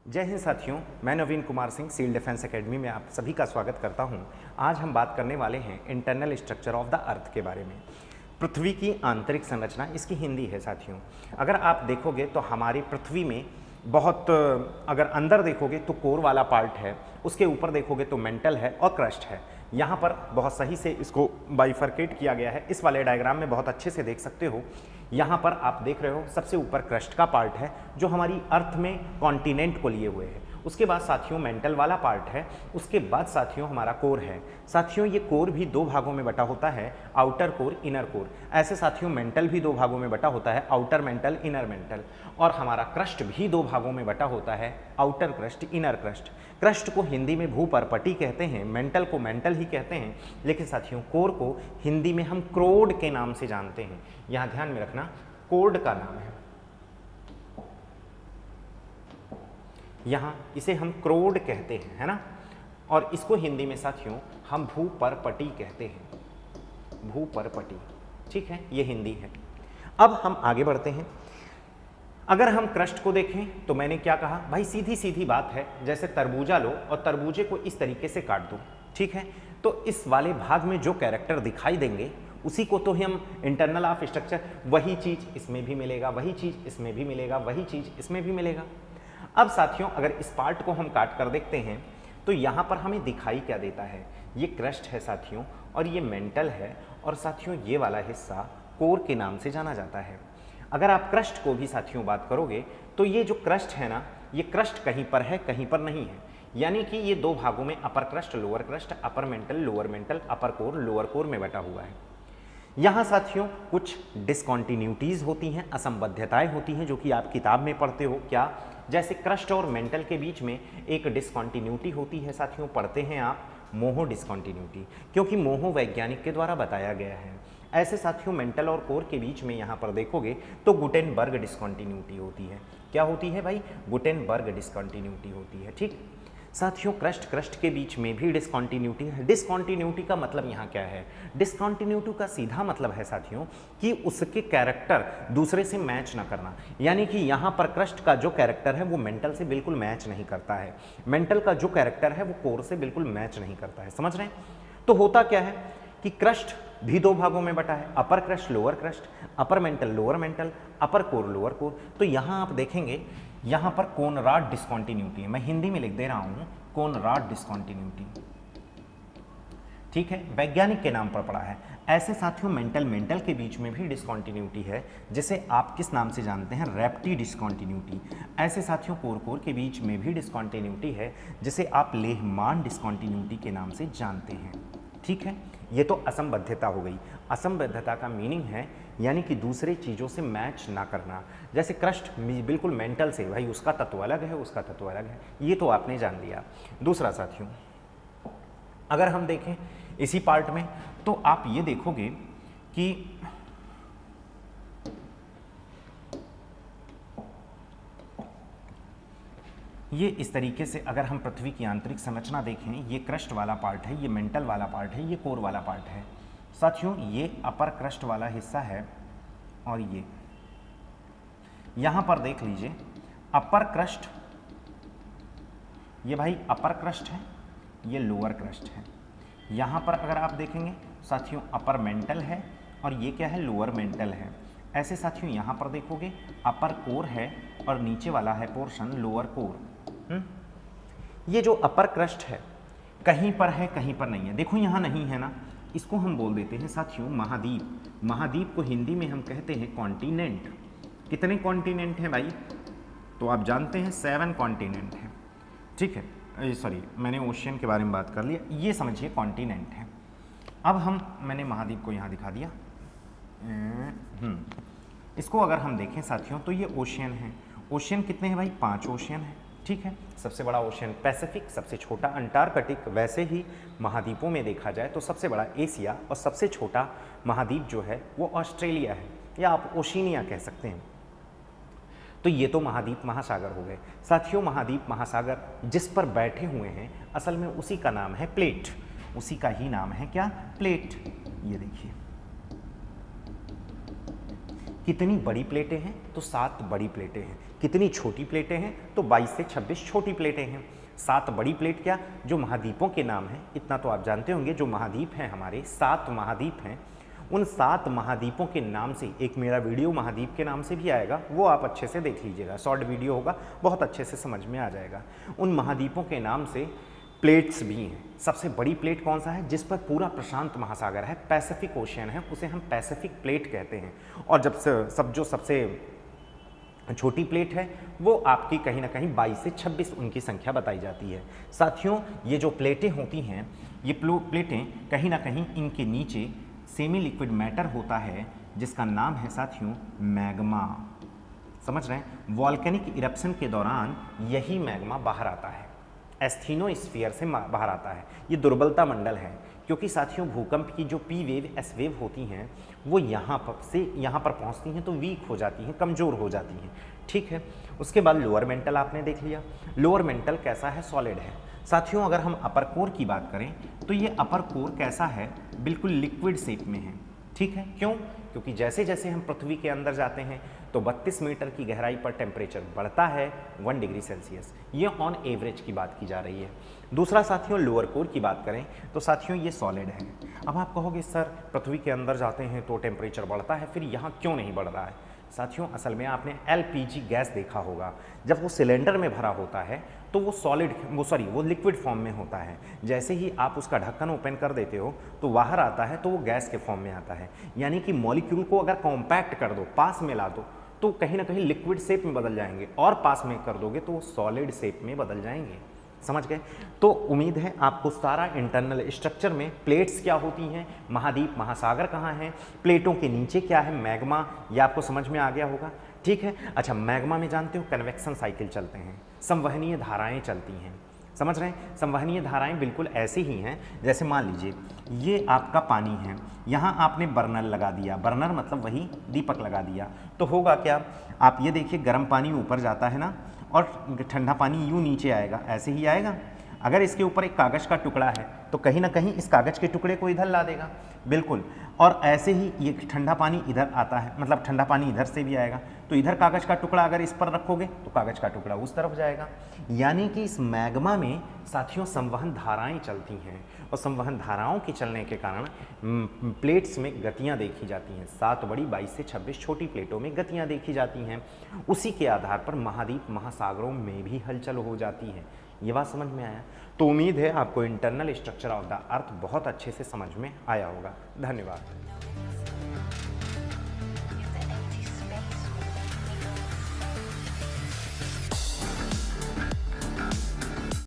जय हिंद साथियों, मैं Naveen Kumar Singh civil defence academy में आप सभी का स्वागत करता हूं। आज हम बात करने वाले हैं internal structure of the earth के बारे में। पृथ्वी की आंतरिक संरचना, इसकी हिंदी है साथियों। अगर आप देखोगे तो हमारी पृथ्वी में बहुत, अगर अंदर देखोगे तो कोर वाला पार्ट है, उसके ऊपर देखोगे तो मेंटल है और क्रस्ट है। यहाँ पर बहुत सही से इसको बाइफरकेट किया गया है, इस वाले डायग्राम में बहुत अच्छे से देख सकते हो। यहाँ पर आप देख रहे हो सबसे ऊपर क्रस्ट का पार्ट है जो हमारी अर्थ में कॉन्टिनेंट को लिए हुए है। उसके बाद साथियों मेंटल वाला पार्ट है, उसके बाद साथियों हमारा कोर है। साथियों ये कोर भी दो भागों में बटा होता है, आउटर कोर, इनर कोर। ऐसे साथियों मेंटल भी दो भागों में बटा होता है, आउटर मेंटल, इनर मेंटल। और हमारा क्रस्ट भी दो भागों में बटा होता है, outer crust, inner crust. Crust को हिंदी में भूपर्पटी कहते हैं, मेंटल को मेंटल ही कहते हैं, लेकिन साथियों कोर को हिंदी में हम क्रोड के नाम से जानते हैं। यहाँ ध्यान में रखना, कोड का नाम है, यहाँ इसे हम क्रोड कहते हैं, है ना। और इसको हिंदी में साथियों हम भूपर्पटी कहते हैं, भूपर्पटी। ठीक है, ये हिंदी है। अब हम आगे बढ़ते हैं। अगर हम क्रस्ट को देखें तो मैंने क्या कहा भाई, सीधी सीधी बात है, जैसे तरबूजा लो और तरबूजे को इस तरीके से काट दो। ठीक है, तो इस वाले भाग में जो कैरेक्टर दिखाई देंगे उसी को तो हम इंटरनल ऑफ स्ट्रक्चर, वही चीज इसमें भी मिलेगा, वही चीज इसमें भी मिलेगा, वही चीज इसमें भी मिलेगा। अब साथियों अगर इस पार्ट को हम काट कर देखते हैं तो यहाँ पर हमें दिखाई क्या देता है, ये क्रस्ट है साथियों, और ये मेंटल है, और साथियों ये वाला हिस्सा कोर के नाम से जाना जाता है। अगर आप क्रस्ट को भी साथियों बात करोगे तो ये जो क्रस्ट है ना, ये क्रस्ट कहीं पर है, कहीं पर नहीं है। यानी कि ये दो भागों में, upper crust, lower crust, upper mantle, lower mantle, upper core, lower core में बटा हुआ है। यहाँ साथियों कुछ डिसकॉन्टिन्यूटीज होती हैं, असंबद्धताएं होती हैं, जो कि आप किताब में पढ़ते हो। क्या? जैसे क्रस्ट और मेंटल के बीच में एक डिसकॉन्टिन्यूटी होती है साथियों, पढ़ते हैं आप मोहो डिसकॉन्टिन्यूटी, क्योंकि मोहो वैज्ञानिक के द्वारा बताया गया है। ऐसे साथियों मेंटल और कोर के बीच में यहाँ पर देखोगे तो गुटेनबर्ग डिसकॉन्टिन्यूटी होती है। क्या होती है भाई? गुटेनबर्ग डिसकॉन्टिन्यूटी होती है। ठीक साथियों, क्रस्ट के बीच में भी डिसकॉन्टिन्यूटी है। डिसकॉन्टिन्यूटी का मतलब यहाँ क्या है? डिसकॉन्टिन्यूटी का सीधा मतलब है साथियों कि उसके कैरेक्टर दूसरे से मैच ना करना। यानी कि यहाँ पर क्रस्ट का जो कैरेक्टर है वो मेंटल से बिल्कुल मैच नहीं करता है, मेंटल का जो कैरेक्टर है वो कोर से बिल्कुल मैच नहीं करता है। समझ रहे हैं? तो होता क्या है कि क्रस्ट भी दो भागों में बटा है, upper crust, lower crust, upper mantle, lower mantle, upper core, lower core. तो यहाँ आप देखेंगे यहाँ पर कोनराड डिसकॉन्टिन्यूटी है, मैं हिंदी में लिख दे रहा हूँ, कोनराड डिसकॉन्टिन्यूटी। ठीक है, वैज्ञानिक के नाम पर पड़ा है। ऐसे साथियों मेंटल के बीच में भी डिसकॉन्टिन्यूटी है, जिसे आप किस नाम से जानते हैं? रैप्टी डिसकॉन्टिन्यूटी। ऐसे साथियों कोर के बीच में भी डिसकॉन्टिन्यूटी है, जिसे आप लेहमान डिसकॉन्टिन्यूटी के नाम से जानते हैं। ठीक है, ये तो असंबद्धता हो गई। असंबद्धता का मीनिंग है यानी कि दूसरे चीज़ों से मैच ना करना। जैसे क्रस्ट बिल्कुल मेंटल से, भाई उसका तत्व अलग है, उसका तत्व अलग है, ये तो आपने जान लिया। दूसरा साथियों अगर हम देखें इसी पार्ट में तो आप ये देखोगे कि ये इस तरीके से, अगर हम पृथ्वी की आंतरिक संरचना देखें, ये क्रस्ट वाला पार्ट है, ये मेंटल वाला पार्ट है, ये कोर वाला पार्ट है। साथियों ये अपर क्रस्ट वाला हिस्सा है, और ये यहां पर देख लीजिए अपर क्रस्ट, ये भाई अपर क्रस्ट है, ये लोअर क्रस्ट है। यहां पर अगर आप देखेंगे साथियों अपर मेंटल है, और ये क्या है? लोअर मेंटल है। ऐसे साथियों यहां पर देखोगे अपर कोर है, और नीचे वाला है पोर्शन लोअर कोर। ये जो अपर क्रस्ट है कहीं पर है, कहीं पर नहीं है। देखो यहाँ नहीं है ना, इसको हम बोल देते हैं साथियों महाद्वीप। महाद्वीप को हिंदी में हम कहते हैं कॉन्टिनेंट। कितने कॉन्टिनेंट हैं भाई? तो आप जानते हैं 7 कॉन्टिनेंट हैं। ठीक है, सॉरी मैंने ओशियन के बारे में बात कर लिया, ये समझिए कॉन्टिनेंट है। अब मैंने महाद्वीप को यहाँ दिखा दिया। इसको अगर हम देखें साथियों तो ये ओशियन है। ओशियन कितने हैं भाई? 5 ओशियन है। ठीक है, सबसे बड़ा ओशियन पैसिफिक, सबसे छोटा अंटार्कटिक। वैसे ही महाद्वीपों में देखा जाए तो सबसे बड़ा एशिया, और सबसे छोटा महाद्वीप जो है वो ऑस्ट्रेलिया है, या आप ओशिनिया कह सकते हैं। तो ये तो महाद्वीप महासागर हो गए साथियों। महाद्वीप महासागर जिस पर बैठे हुए हैं असल में उसी का नाम है प्लेट, उसी का ही नाम है क्या? प्लेट। ये देखिए कितनी बड़ी प्लेटें हैं? तो 7 बड़ी प्लेटें हैं। कितनी छोटी प्लेटें हैं? तो 22 से 26 छोटी प्लेटें हैं। 7 बड़ी प्लेट क्या? जो महाद्वीपों के नाम हैं, इतना तो आप जानते होंगे, जो महाद्वीप हैं हमारे 7 महाद्वीप हैं, उन 7 महाद्वीपों के नाम से एक मेरा वीडियो महाद्वीप के नाम से भी आएगा, वो आप अच्छे से देख लीजिएगा, शॉर्ट वीडियो होगा, बहुत अच्छे से समझ में आ जाएगा। उन महाद्वीपों के नाम से प्लेट्स भी हैं। सबसे बड़ी प्लेट कौन सा है? जिस पर पूरा प्रशांत महासागर है, पैसिफिक ओशियन है, उसे हम पैसिफिक प्लेट कहते हैं। और जो सबसे छोटी प्लेट है वो आपकी कहीं ना कहीं 22 से 26 उनकी संख्या बताई जाती है। साथियों, ये जो प्लेटें होती हैं, ये प्लेटें कहीं ना कहीं इनके नीचे सेमी लिक्विड मैटर होता है, जिसका नाम है साथियों मैग्मा। समझ रहे हैं? वॉल्केनिक इरप्शन के दौरान यही मैग्मा बाहर आता है, एस्थीनोस्फीयर से बाहर आता है। ये दुर्बलता मंडल है, क्योंकि साथियों भूकंप की जो पी वेव, एस वेव होती हैं, वो यहाँ पर पहुँचती हैं तो वीक हो जाती हैं, कमज़ोर हो जाती हैं। ठीक है। उसके बाद लोअर मेंटल आपने देख लिया। लोअर मेंटल कैसा है? सॉलिड है। साथियों, अगर हम अपर कोर की बात करें तो ये अपर कोर कैसा है? बिल्कुल लिक्विड शेप में है। ठीक है। क्यों? क्योंकि जैसे जैसे हम पृथ्वी के अंदर जाते हैं तो 32 मीटर की गहराई पर टेम्परेचर बढ़ता है 1 डिग्री सेल्सियस। ये ऑन एवरेज की बात की जा रही है। दूसरा साथियों, लोअर कोर की बात करें तो साथियों ये सॉलिड है। अब आप कहोगे सर पृथ्वी के अंदर जाते हैं तो टेम्परेचर बढ़ता है, फिर यहाँ क्यों नहीं बढ़ रहा है? साथियों, असल में आपने एलपीजी गैस देखा होगा, जब वो सिलेंडर में भरा होता है तो वो लिक्विड फॉर्म में होता है। जैसे ही आप उसका ढक्कन ओपन कर देते हो तो बाहर आता है तो वो गैस के फॉर्म में आता है। यानी कि मॉलिक्यूल को अगर कॉम्पैक्ट कर दो, पास में ला दो, तो कहीं ना कहीं लिक्विड शेप में बदल जाएंगे, और पास में कर दोगे तो वो सॉलिड शेप में बदल जाएंगे। समझ गए? तो उम्मीद है आपको सारा इंटरनल स्ट्रक्चर में प्लेट्स क्या होती हैं, महाद्वीप महासागर कहाँ हैं, प्लेटों के नीचे क्या है, मैग्मा, ये आपको समझ में आ गया होगा। ठीक है। अच्छा, मैग्मा में जानते हो कन्वेक्शन साइकिल चलते हैं, संवहनीय धाराएं चलती हैं। समझ रहे हैं? संवहनीय धाराएं बिल्कुल ऐसे ही हैं, जैसे मान लीजिए ये आपका पानी है, यहाँ आपने बर्नर लगा दिया, बर्नर मतलब वही दीपक लगा दिया, तो होगा क्या? आप ये देखिए, गर्म पानी ऊपर जाता है ना, और ठंडा पानी यूँ नीचे आएगा, ऐसे ही आएगा। अगर इसके ऊपर एक कागज़ का टुकड़ा है तो कहीं ना कहीं इस कागज़ के टुकड़े को इधर ला देगा, बिल्कुल। और ऐसे ही ये ठंडा पानी इधर आता है, मतलब ठंडा पानी इधर से भी आएगा, तो इधर कागज़ का टुकड़ा अगर इस पर रखोगे तो कागज़ का टुकड़ा उस तरफ जाएगा। यानी कि इस मैग्मा में साथियों संवहन धाराएं चलती हैं, और संवहन धाराओं के चलने के कारण प्लेट्स में गतियां देखी जाती हैं। 7 बड़ी 22 से 26 छोटी प्लेटों में गतियां देखी जाती हैं। उसी के आधार पर महाद्वीप महासागरों में भी हलचल हो जाती है। ये बात समझ में आया? तो उम्मीद है आपको internal structure of the earth बहुत अच्छे से समझ में आया होगा। धन्यवाद।